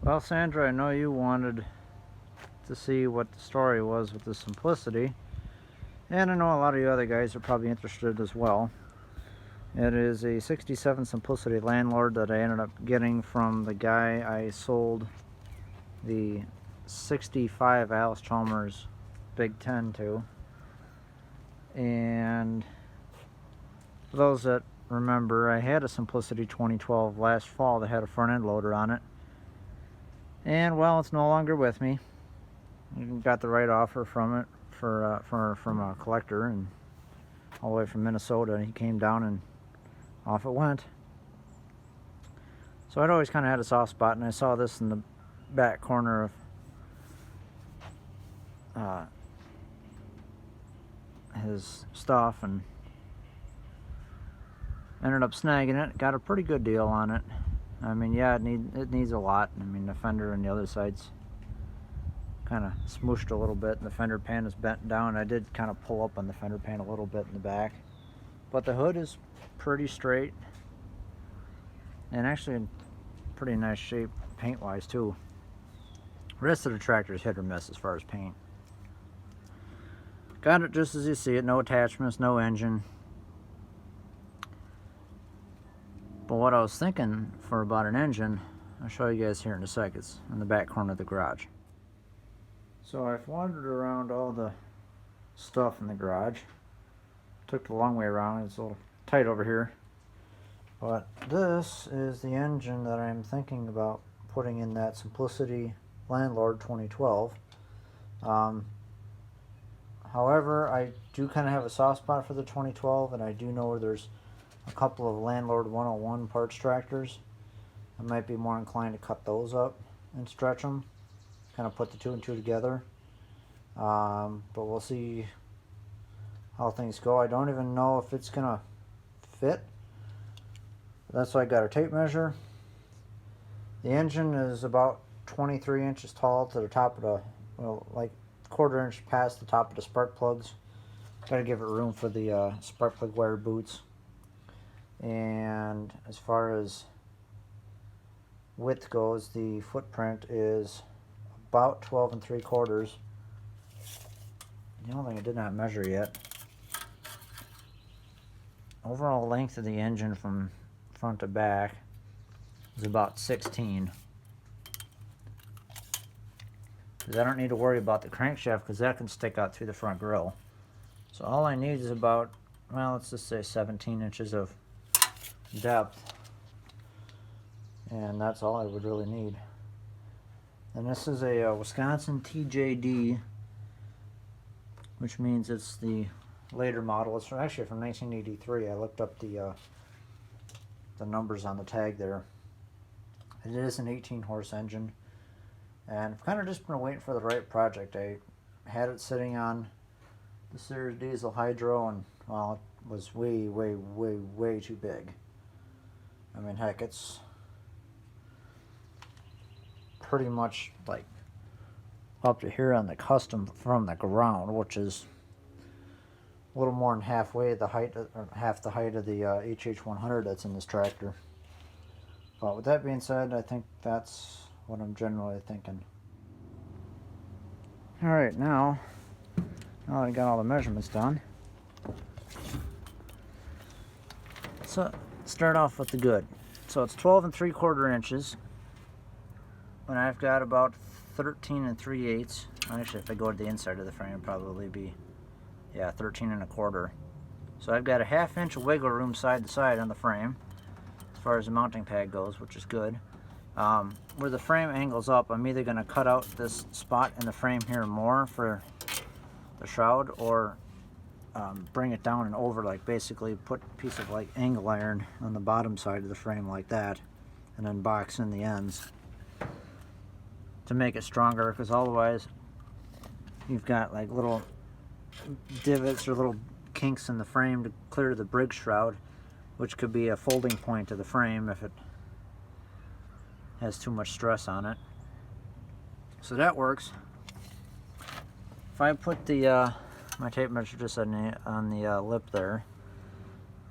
Well, Sandra, I know you wanted to see what the story was with the Simplicity, and I know a lot of you other guys are probably interested as well. It is a 67 Simplicity Landlord that I ended up getting from the guy I sold the 65 Allis-Chalmers Big 10 to. And for those that remember, I had a Simplicity 2012 last fall that had a front end loader on it. And well, it's no longer with me. I got the right offer from it from a collector, and all the way from Minnesota. He came down and off it went. So I'd always kind of had a soft spot, and I saw this in the back corner of his stuff and ended up snagging it. Got a pretty good deal on it. I mean, yeah, it needs a lot. I mean, the fender and the other side's kind of smooshed a little bit, and the fender pan is bent down. I did kind of pull up on the fender pan a little bit in the back, but the hood is pretty straight and actually in pretty nice shape paint wise too. The rest of the tractor is hit or miss as far as paint. Got it just as you see it, no attachments, no engine. But what I was thinking for about an engine, I'll show you guys here in a sec. It's in the back corner of the garage. So I've wandered around all the stuff in the garage. Took the long way around. It's a little tight over here. But this is the engine that I'm thinking about putting in that Simplicity Landlord 2012. However, I do kind of have a soft spot for the 2012, and I do know where there's a couple of Landlord 101 parts tractors. I might be more inclined to cut those up and stretch them, kind of put the two and two together. But we'll see how things go. I don't even know if it's gonna fit. That's why I got a tape measure. The engine is about 23 inches tall to the top of the, well, like quarter inch past the top of the spark plugs. Got to give it room for the spark plug wire boots. And as far as width goes, the footprint is about 12 3/4. The only thing I did not measure yet. Overall length of the engine from front to back is about 16. Because I don't need to worry about the crankshaft, because that can stick out through the front grille. So all I need is about, well, let's just say 17 inches of depth, and that's all I would really need. And this is a Wisconsin TJD, which means it's the later model. It's actually from 1983. I looked up the numbers on the tag there. It is an 18 horse engine, and I've kind of just been waiting for the right project. I had it sitting on the Series Diesel Hydro, and well, it was way too big. I mean, heck, it's pretty much like up to here on the custom from the ground, which is a little more than halfway the height, or half the height of the HH100 that's in this tractor. But with that being said, I think that's what I'm generally thinking. Alright, now that I got all the measurements done, so start off with the good. So it's 12 3/4 inches, and I've got about 13 3/8. Actually, if I go to the inside of the frame, it'd probably be, yeah, 13 1/4. So I've got a 1/2 inch of wiggle room side to side on the frame as far as the mounting pad goes, which is good. Where the frame angles up, I'm either going to cut out this spot in the frame here more for the shroud, or bring it down and over, like basically put a piece of like angle iron on the bottom side of the frame like that, and then box in the ends to make it stronger, because otherwise you've got like little divots or little kinks in the frame to clear the brig shroud, which could be a folding point to the frame if it has too much stress on it. So that works. If I put the my tape measure just on the lip there,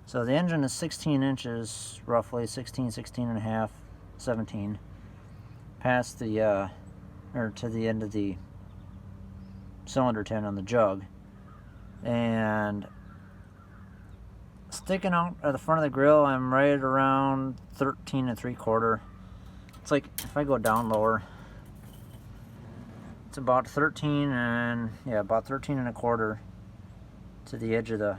so the engine is 16 inches roughly, 16 and a half, 17. past the or to the end of the cylinder tin on the jug, and sticking out at the front of the grill, I'm right around 13 3/4. It's like if I go down lower, it's about 13 and about 13 1/4 to the edge of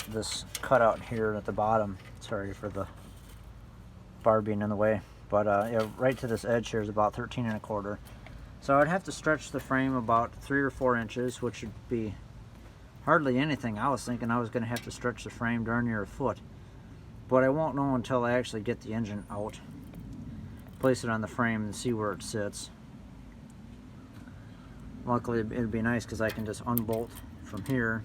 this cutout here at the bottom. Sorry for the bar being in the way, but right to this edge here is about 13 1/4. So I'd have to stretch the frame about 3 or 4 inches, which would be hardly anything. I was thinking I was going to have to stretch the frame darn near a foot, but I won't know until I actually get the engine out, place it on the frame, and see where it sits. Luckily, it'd be nice because I can just unbolt from here,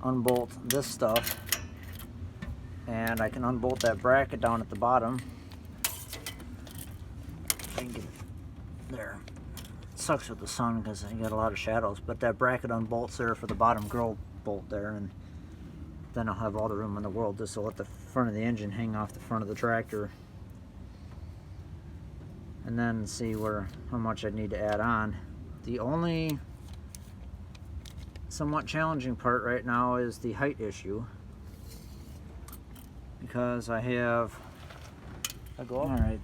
unbolt this stuff, and I can unbolt that bracket down at the bottom. I can get it there. It sucks with the sun because I got a lot of shadows, but that bracket unbolts there for the bottom grill bolt there, and then I'll have all the room in the world just to let the front of the engine hang off the front of the tractor, and then see how much I need to add on. The only somewhat challenging part right now is the height issue, because I have alright,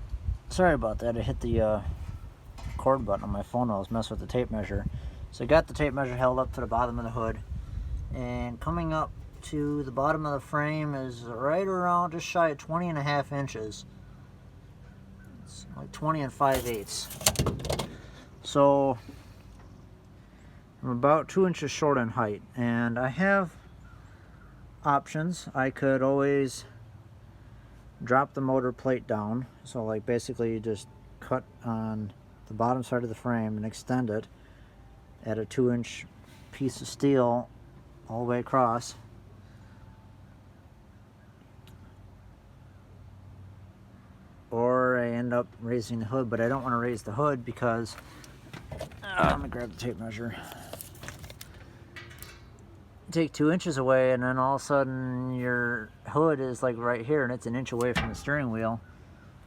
sorry about that. I hit the record button on my phone while I was messing with the tape measure. So I got the tape measure held up to the bottom of the hood, and coming up to the bottom of the frame is right around just shy of 20 1/2 inches. It's like 20 5/8. So I'm about 2 inches short in height, and I have options. I could always drop the motor plate down, so like basically just cut on the bottom side of the frame and extend it at a 2-inch piece of steel all the way across. Or I end up raising the hood, but I don't want to raise the hood because I'm gonna grab the tape measure. Take 2 inches away, and then all of a sudden your hood is like right here, and it's an inch away from the steering wheel,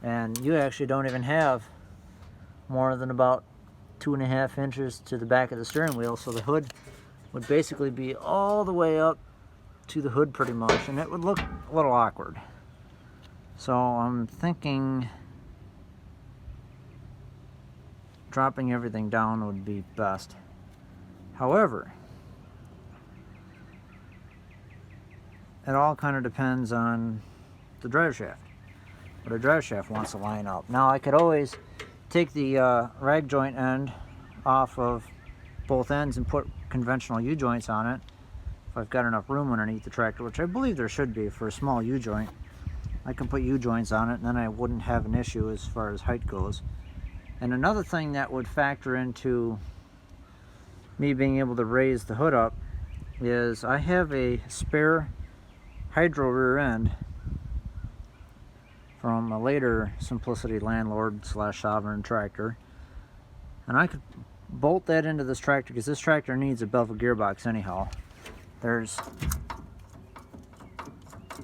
and you actually don't even have more than about 2 1/2 inches to the back of the steering wheel, so the hood would basically be all the way up to the hood pretty much, and it would look a little awkward. So I'm thinking dropping everything down would be best. However, it all kind of depends on the drive shaft. But a drive shaft wants to line up. Now I could always take the rag joint end off of both ends and put conventional U-joints on it if I've got enough room underneath the tractor, which I believe there should be for a small U-joint. I can put U-joints on it, and then I wouldn't have an issue as far as height goes. And another thing that would factor into me being able to raise the hood up is I have a spare hydro rear end from a later Simplicity Landlord / Sovereign tractor, and I could bolt that into this tractor because this tractor needs a bevel gearbox anyhow.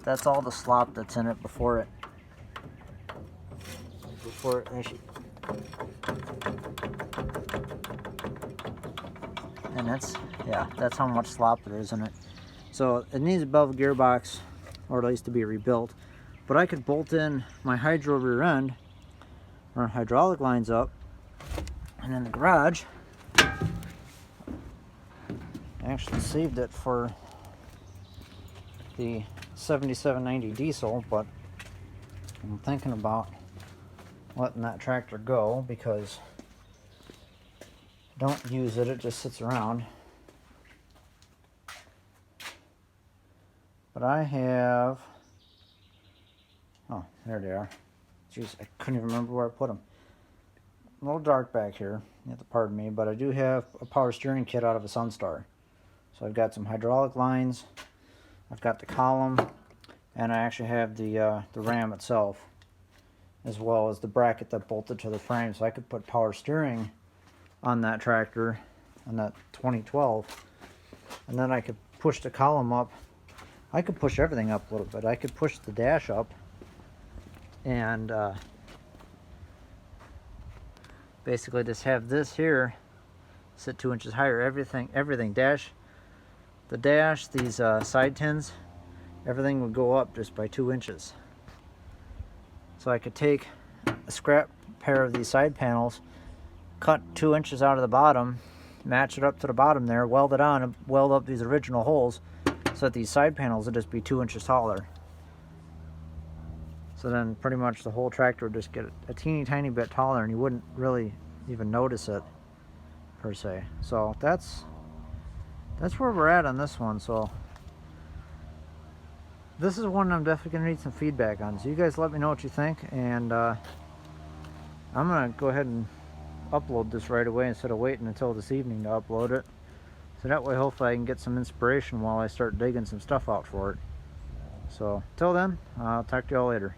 That's all the slop that's in it before it actually, and that's how much slop there is in it. So it needs a bevel gearbox, or at least to be rebuilt. But I could bolt in my hydro rear end or hydraulic lines up, and in the garage, I actually saved it for the 7790 diesel, but I'm thinking about letting that tractor go because I don't use it, it just sits around. But I have, oh, there they are. Jeez, I couldn't even remember where I put them. A little dark back here, you have to pardon me, but I do have a power steering kit out of a Sunstar. So I've got some hydraulic lines, I've got the column, and I actually have the ram itself, as well as the bracket that bolted to the frame. So I could put power steering on that tractor, on that 2012, and then I could push the column up. I could push everything up a little bit. I could push the dash up and basically just have this here sit 2 inches higher. Everything the dash, these side tins, everything would go up just by 2 inches. So I could take a scrap pair of these side panels, cut 2 inches out of the bottom, match it up to the bottom there, weld it on, and weld up these original holes so that these side panels would just be 2 inches taller. So then pretty much the whole tractor would just get a teeny tiny bit taller and you wouldn't really even notice it per se. So that's where we're at on this one. So this is one I'm definitely going to need some feedback on. So you guys let me know what you think, and I'm going to go ahead and upload this right away instead of waiting until this evening to upload it. So that way hopefully I can get some inspiration while I start digging some stuff out for it. So till then, I'll talk to y'all later.